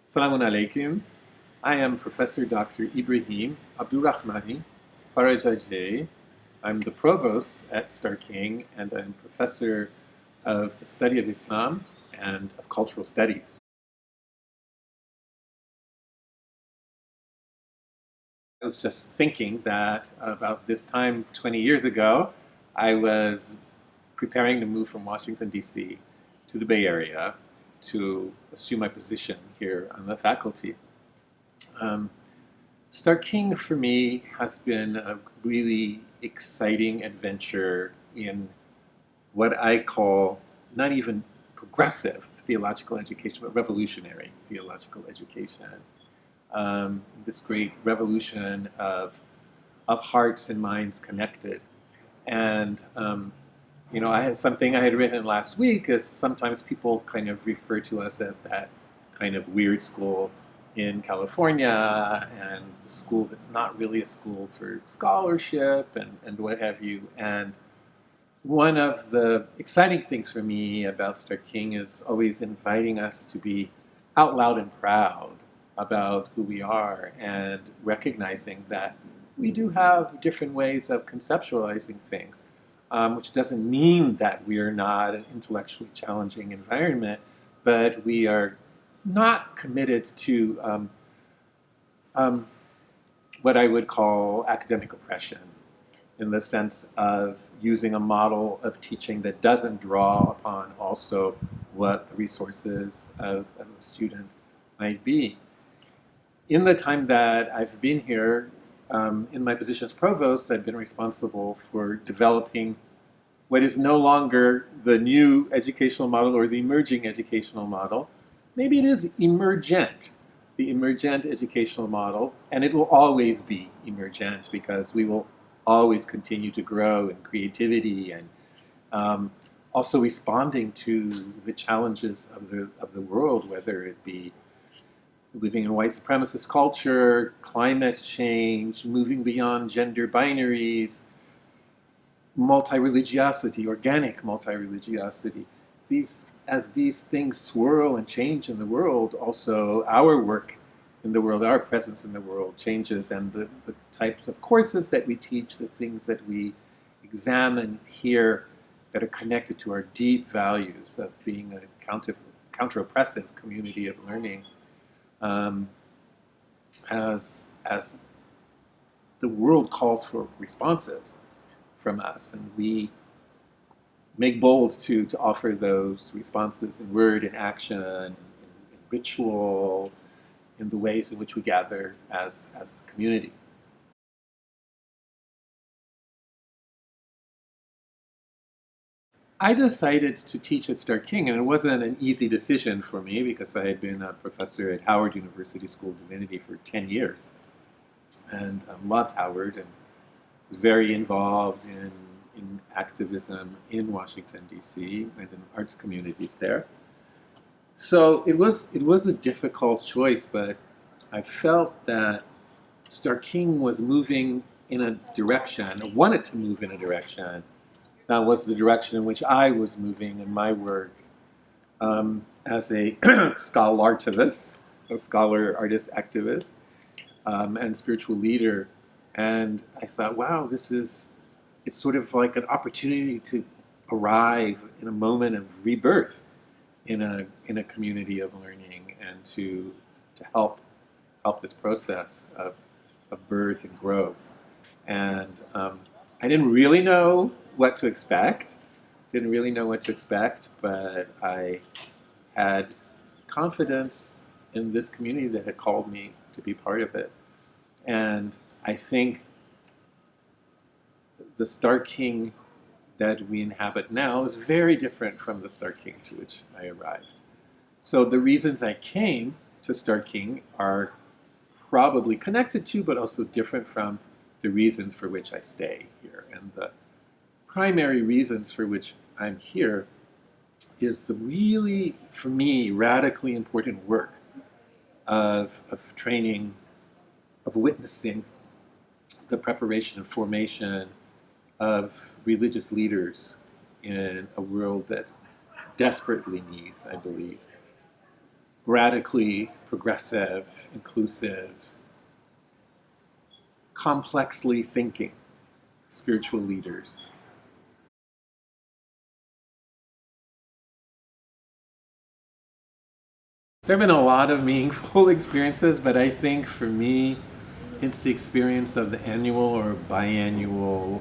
Assalamu alaikum. I am Professor Dr. Ibrahim Abdurrahman Farajajé. I'm the Provost at Starr King, and I'm Professor of the Study of Islam and of Cultural Studies. I was just thinking that about this time 20 years ago, I was preparing to move from Washington, D.C. to the Bay Area to assume my position here on the faculty. Starr King for me has been a really exciting adventure in what I call not even progressive theological education, but revolutionary theological education. This great revolution of hearts and minds connected. And I had something I had written last week is sometimes people kind of refer to us as that kind of weird school in California and the school that's not really a school for scholarship and what have you. And one of the exciting things for me about Starr King is always inviting us to be out loud and proud about who we are and recognizing that we do have different ways of conceptualizing things, which doesn't mean that we are not an intellectually challenging environment, but we are not committed to what I would call academic oppression in the sense of using a model of teaching that doesn't draw upon also what the resources of a student might be. In the time that I've been here, in my position as provost, I've been responsible for developing what is no longer the new educational model or the emerging educational model. Maybe it is emergent, the emergent educational model, and it will always be emergent because we will always continue to grow in creativity and also responding to the challenges of the world, whether it be living in white supremacist culture, climate change, moving beyond gender binaries, multi-religiosity, organic multi-religiosity. As these things swirl and change in the world, also our work in the world, our presence in the world changes, and the types of courses that we teach, the things that we examine here that are connected to our deep values of being a counter-oppressive community of learning, as the world calls for responses from us, and we make bold to offer those responses in word and action, in ritual, in the ways in which we gather as a community. I decided to teach at Starr King, and it wasn't an easy decision for me because I had been a professor at Howard University School of Divinity for 10 years and loved Howard and was very involved in activism in Washington, D.C. and in arts communities there. So it was a difficult choice, but I felt that Starr King was moving in a direction, or wanted to move in a direction, that was the direction in which I was moving in my work as a scholartivist, a scholar, artist, activist, and spiritual leader. And I thought, wow, it's sort of like an opportunity to arrive in a moment of rebirth in a community of learning and to help this process of birth and growth. And I didn't really know what to expect. Didn't really know what to expect, but I had confidence in this community that had called me to be part of it. And I think the Starr King that we inhabit now is very different from the Starr King to which I arrived. So the reasons I came to Starr King are probably connected to, but also different from the reasons for which I stay here. And the primary reasons for which I'm here is the really, for me, radically important work of training, of witnessing the preparation and formation of religious leaders in a world that desperately needs, I believe, radically progressive, inclusive, complexly thinking spiritual leaders. There have been a lot of meaningful experiences, but I think for me, it's the experience of the annual or biannual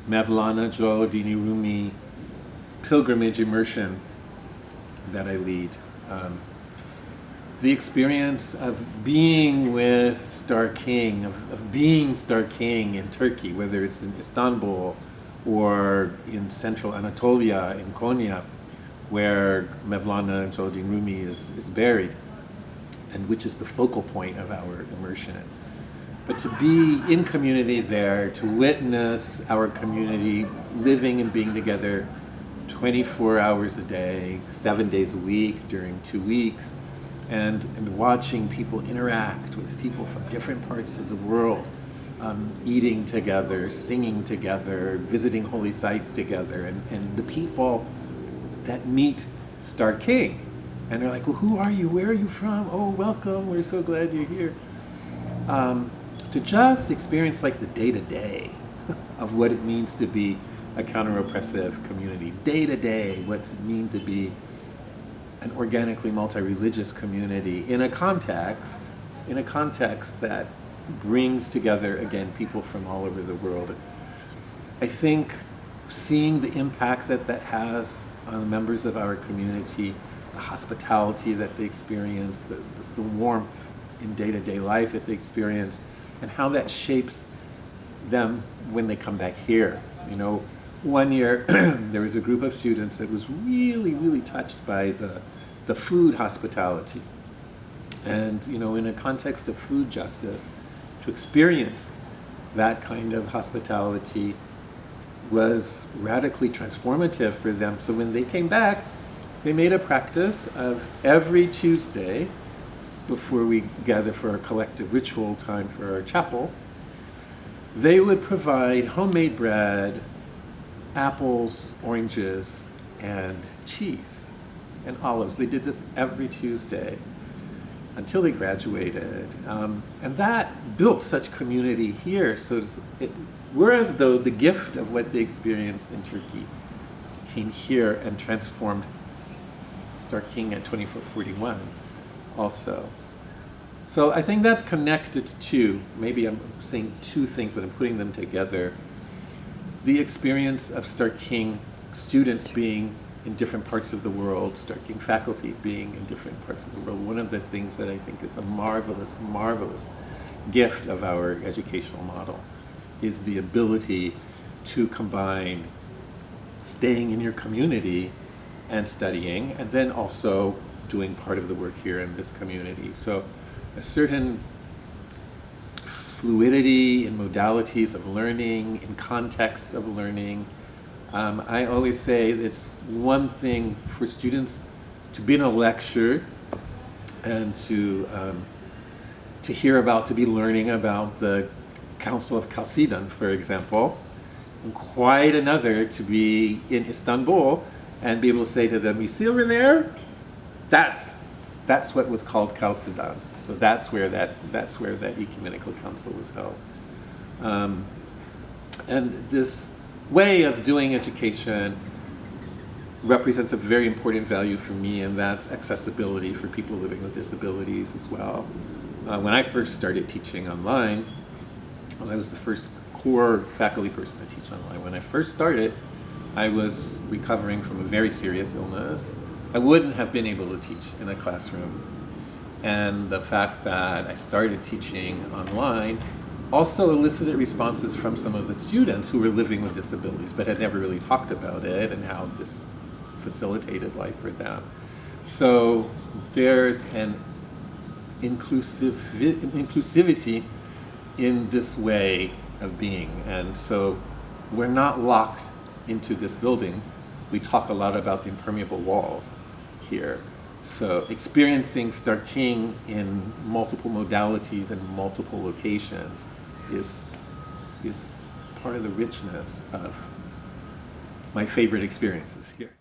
Mevlana Jalaluddin Rumi pilgrimage immersion that I lead. The experience of being with Starr King, of being Starr King in Turkey, whether it's in Istanbul or in central Anatolia, in Konya, where Mevlana Jalaluddin Rumi is buried, and which is the focal point of our immersion. But to be in community there, to witness our community living and being together 24 hours a day, 7 days a week during 2 weeks, and watching people interact with people from different parts of the world, eating together, singing together, visiting holy sites together, and the people that meet Starr King. And they're like, well, who are you? Where are you from? Oh, welcome. We're so glad you're here. To just experience like the day-to-day of what it means to be a counter-oppressive community. Day-to-day, what's it mean to be an organically multi-religious community in a context that brings together, again, people from all over the world. I think seeing the impact that has on the members of our community, the hospitality that they experience, the warmth in day-to-day life that they experience, and how that shapes them when they come back here. You know, one year there was a group of students that was really, really touched by the food hospitality. And, you know, in a context of food justice, to experience that kind of hospitality was radically transformative for them. So when they came back, they made a practice of every Tuesday, before we gather for our collective ritual time for our chapel, they would provide homemade bread, apples, oranges, and cheese, and olives. They did this every Tuesday until they graduated. And that built such community here. So we're as though the gift of what they experienced in Turkey came here and transformed Starr King at 2441 also. So I think that's connected to, maybe I'm saying two things, but I'm putting them together. The experience of Starr King students being in different parts of the world, Starr King faculty being in different parts of the world. One of the things that I think is a marvelous, marvelous gift of our educational model is the ability to combine staying in your community and studying, and then also doing part of the work here in this community. So a certain fluidity in modalities of learning, in context of learning. I always say it's one thing for students to be in a lecture and to be learning about the Council of Chalcedon, for example, and quite another to be in Istanbul and be able to say to them, you see over there? That's what was called Chalcedon. So that's where that ecumenical council was held. And this way of doing education represents a very important value for me, and that's accessibility for people living with disabilities as well. When I first started teaching online, I was the first core faculty person to teach online. When I first started, I was recovering from a very serious illness. I wouldn't have been able to teach in a classroom. And the fact that I started teaching online also elicited responses from some of the students who were living with disabilities but had never really talked about it and how this facilitated life for them. So there's an inclusivity in this way of being. And so we're not locked into this building. We talk a lot about the impermeable walls here. So experiencing Starr King in multiple modalities and multiple locations is part of the richness of my favorite experiences here.